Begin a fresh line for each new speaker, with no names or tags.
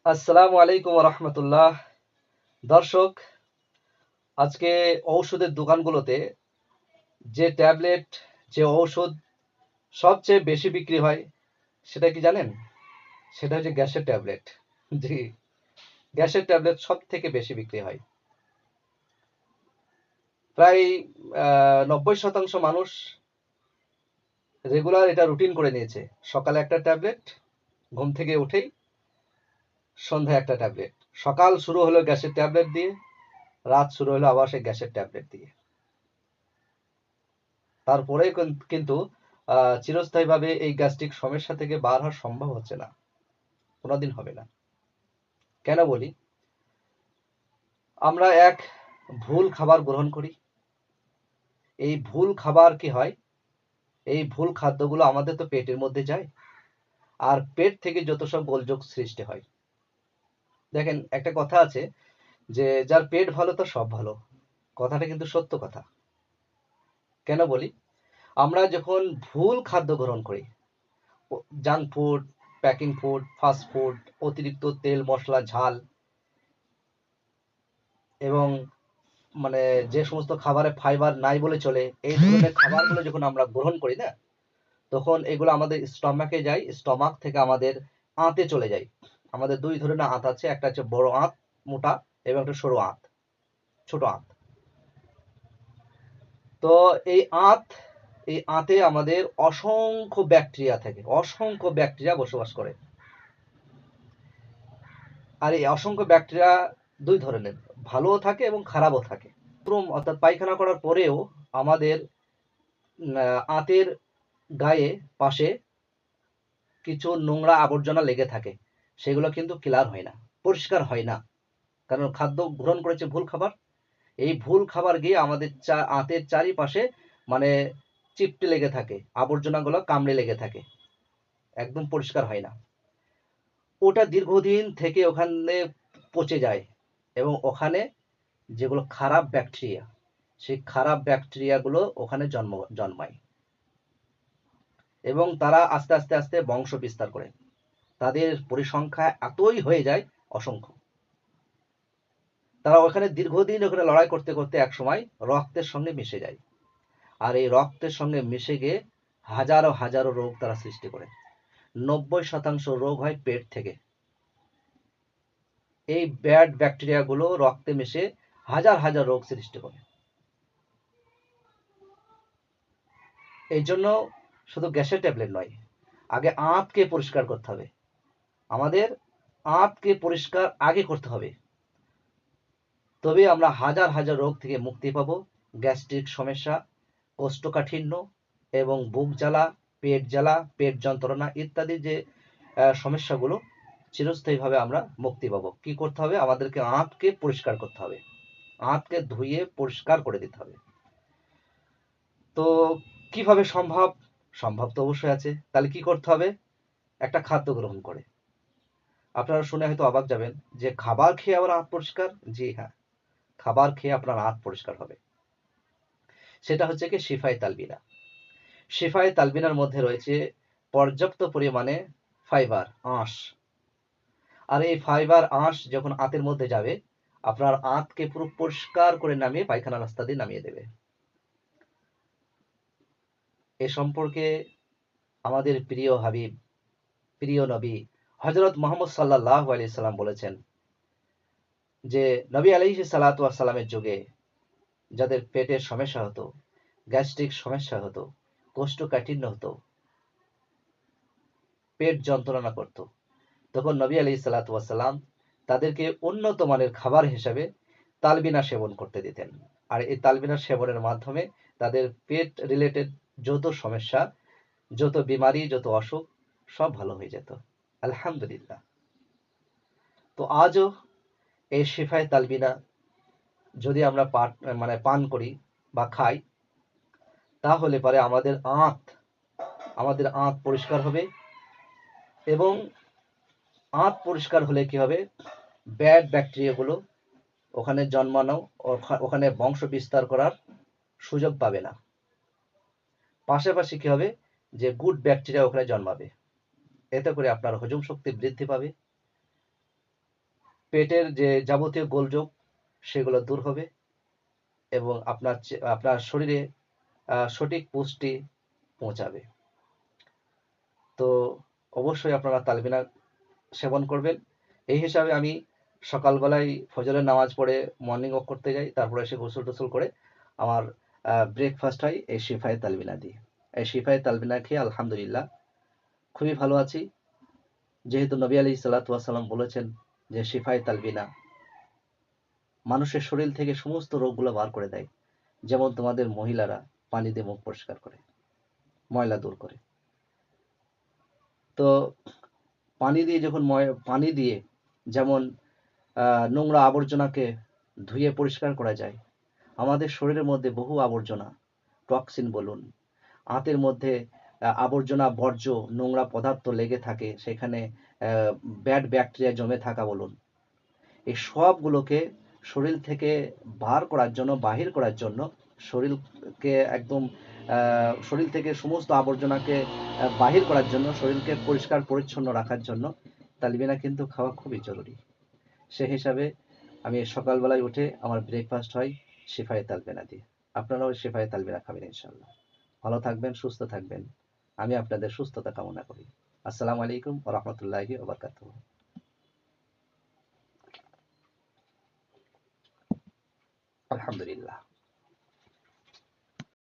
আসসালামু আলাইকুম রহমতুল্লাহ। দর্শক, আজকে ঔষধের দোকানগুলোতে যে ট্যাবলেট, যে ঔষধ সবচেয়ে বেশি বিক্রি হয় সেটা কি জানেন? সেটা হচ্ছে গ্যাসের ট্যাবলেট। জি, গ্যাসের ট্যাবলেট সব থেকে বেশি বিক্রি হয়। প্রায় 90% মানুষ রেগুলার এটা রুটিন করে নিয়েছে। সকালে একটা ট্যাবলেট, ঘুম থেকে উঠেই সন্ধ্যায় একটা ট্যাবলেট। সকাল শুরু হলো গ্যাসের ট্যাবলেট দিয়ে, রাত শুরু হলো আবার সেই গ্যাসের ট্যাবলেট দিয়ে। তারপরে কিন্তু চিরস্থায়ীভাবে এই গ্যাস্ট্রিক সমস্যা থেকে বার হওয়া সম্ভব হচ্ছে না, কোনোদিন হবে না। কেন বলি? আমরা এক ভুল খাবার গ্রহণ করি। এই ভুল খাবার কি হয়, এই ভুল খাদ্যগুলো আমাদের তো পেটের মধ্যে যায়, আর পেট থেকে যত সব গোলযোগ সৃষ্টি হয়। দেখেন, একটা কথা আছে যে যার পেট ভালো তার সব ভালো। কথাটা কিন্তু সত্য কথা। কেন বলি? আমরা যখন ভুল খাদ্য গ্রহণ করি, junk food, packing food, fast food, অতিরিক্ত তেল মশলা ঝাল, এবং মানে যে সমস্ত খাবারে ফাইবার নাই বলে চলে, এই ধরনের খাবারগুলো যখন আমরা গ্রহণ করি না, তখন এগুলো আমাদের স্টমাকে যায়, স্টমাক থেকে আমাদের আঁতে চলে যায়। আমাদের দুই ধরনের আঁত আছে, একটা হচ্ছে বড় আঁত মোটা, এবং একটা সরু আঁত ছোট আঁত। তো এই আঁত, এই আঁতে আমাদের অসংখ্য ব্যাকটেরিয়া থাকে, অসংখ্য ব্যাকটেরিয়া বসবাস করে। আর এই অসংখ্য ব্যাকটেরিয়া দুই ধরনের, ভালোও থাকে এবং খারাপও থাকে। অর্থাৎ পায়খানা করার পরেও আমাদের আঁতের গায়ে পাশে কিছু নোংরা আবর্জনা লেগে থাকে, সেগুলো কিন্তু ক্লিয়ার হয় না, পরিষ্কার হয় না। কারণ খাদ্য গ্রহণ করেছে ভুল খাবার। এই ভুল খাবার গিয়ে আমাদের আঁতের চারিপাশে মানে চিপটে লেগে থাকে, আবর্জনাগুলো কামড়ে লেগে থাকে, একদম পরিষ্কার হয় না। ওটা দীর্ঘদিন থেকে ওখানে পচে যায়, এবং ওখানে যেগুলো খারাপ ব্যাকটেরিয়া, সেই খারাপ ব্যাকটেরিয়াগুলো ওখানে জন্মায়, এবং তারা আস্তে আস্তে আস্তে বংশ বিস্তার করে। তাদের পরিসংখ্যা এতই হয়ে যায়, অসংখ্য। তারা ওখানে দীর্ঘদিন ওখানে লড়াই করতে করতে এক সময় রক্তের সঙ্গে মিশে যায়, আর এই রক্তের সঙ্গে মিশে গিয়ে হাজারো হাজারো রোগ তারা সৃষ্টি করে। 90% রোগ হয় পেট থেকে। এই ব্যাড ব্যাকটেরিয়াগুলো রক্তে মিশে হাজার হাজার রোগ সৃষ্টি করে। এই জন্য শুধু গ্যাসের ট্যাবলেট নয়, আগে আঁতকে পরিষ্কার করতে হবে। আমাদের আঁতকে পরিষ্কার আগে করতে হবে, তবে আমরা হাজার হাজার রোগ থেকে মুক্তি পাবো। গ্যাস্ট্রিক সমস্যা, কোষ্ঠকাঠিন্য, এবং বুক জ্বালা, পেট জ্বালা, পেট যন্ত্রণা ইত্যাদি যে সমস্যাগুলো, চিরস্থায়ীভাবে আমরা মুক্তি পাবো। কি করতে হবে? আমাদেরকে আঁতকে পরিষ্কার করতে হবে, আঁতকে ধুয়ে পরিষ্কার করে দিতে হবে। তো কিভাবে সম্ভব? সম্ভব তো অবশ্যই আছে। তাহলে কি করতে হবে? একটা খাদ্য গ্রহণ করে। আপনারা শুনে হয়তো অবাক যাবেন যে খাবার খেয়ে আবার আঁত পরিষ্কার। জি হ্যাঁ, খাবার খেয়ে আপনার আঁত পরিষ্কার হবে। সেটা হচ্ছে কি শিফায়ে তালবিনা। শিফায়ে তালবিনার মধ্যে রয়েছে পর্যাপ্ত পরিমাণে ফাইবার, আঁশ। আর এই ফাইবার আঁশ যখন আঁতের মধ্যে যাবে, আপনার আঁতকে পুরো পরিষ্কার করে নামিয়ে পায়খানা রাস্তা দিয়ে নামিয়ে দেবে। এ সম্পর্কে আমাদের প্রিয় হাবিব, প্রিয় নবী হযরত মুহাম্মদ সাল্লাল্লাহু আলাইহি সাল্লাম বলেছেন যে নবী আলাইহিস সালাতু ওয়াস সালামের যুগে যাদের পেটের সমস্যা হতো, গ্যাস্ট্রিক সমস্যা হতো, কোষ্ঠকাঠিন্য হতো, পেট যন্ত্রণা করত, তখন নবী আলাইহিস সালাতু ওয়াস সালাম তাদেরকে উন্নত মানের খাবার হিসেবে তালবিনা সেবন করতে দিতেন। আর এই তালবিনা সেবনের মাধ্যমে তাদের পেট রিলেটেড যত সমস্যা, যত বিমারি, যত অসুখ, সব ভালো হয়ে যেত। আলহামদুলিল্লাহ। তো আজও এই শিফায়ে তালবিনা যদি আমরা পান করি বা খাই, তাহলে পরে আমাদের আঁত পরিষ্কার হবে। এবং আঁত পরিষ্কার হলে কি হবে? ব্যাড ব্যাকটেরিয়াগুলো ওখানে জন্মানো, ওখানে বংশ বিস্তার করার সুযোগ পাবে না। পাশাপাশি কি হবে? যে গুড ব্যাকটেরিয়া ওখানে জন্মাবে। এতে করে আপনার হজম শক্তি বৃদ্ধি পাবে, পেটের যে যাবতীয় গোলযোগ সেগুলো দূর হবে এবং আপনার শরীরে সঠিক পুষ্টি পৌঁছাবে। তো অবশ্যই আপনারা তালবিনা সেবন করবেন। এই হিসাবে আমি সকালবেলায় ফজরের নামাজ পড়ে মর্নিং ওয়াক করতে যাই, তারপরে এসে গোসল টোসল করে আমার ব্রেকফাস্ট হয় এই শিফায়ে তালবিনা দিয়ে। এই শিফায়ে তালবিনা খেয়ে আলহামদুলিল্লাহ খুবই ভালো আছি। যেহেতু নবী আলাইহিস সালাতু ওয়াস সালাম বলেছেন যে শিফায়ে তালবিনা মানুষের শরীর থেকে সমস্ত রোগগুলো বার করে দেয়, যেমন তোমাদের মহিলারা পানি দিয়ে মুখ পরিষ্কার করে, ময়লা দূর করে। তো পানি দিয়ে যেমন নোংরা আবর্জনাকে ধুয়ে পরিষ্কার করা যায়, আমাদের শরীরের মধ্যে বহু আবর্জনা, টক্সিন বলুন, আঁতের মধ্যে আবর্জনা, বর্জ্য, নোংরা পদার্থ লেগে থাকে, সেখানে ব্যাড ব্যাকটেরিয়া জমে থাকা বলুন, এই সবগুলোকে শরীর থেকে বাহির করার জন্য, শরীরকে একদম শরীর থেকে সমস্ত আবর্জনাকে বাহির করার জন্য, শরীরকে পরিষ্কার পরিচ্ছন্ন রাখার জন্য তালবিনা কিন্তু খাওয়া খুবই জরুরি। সে হিসাবে আমি সকালবেলায় উঠে আমার ব্রেকফাস্ট হয় শিফায়ে তালবিনা দিয়ে। আপনারাও শিফায়ে তালবিনা খাবেন ইনশাআল্লাহ। ভালো থাকবেন, সুস্থ থাকবেন। আমি আপনাদের সুস্থতা কামনা করি। আসসালামু আলাইকুম ওয়া রাহমাতুল্লাহি ওয়া বারাকাতুহু। আলহামদুলিল্লাহ।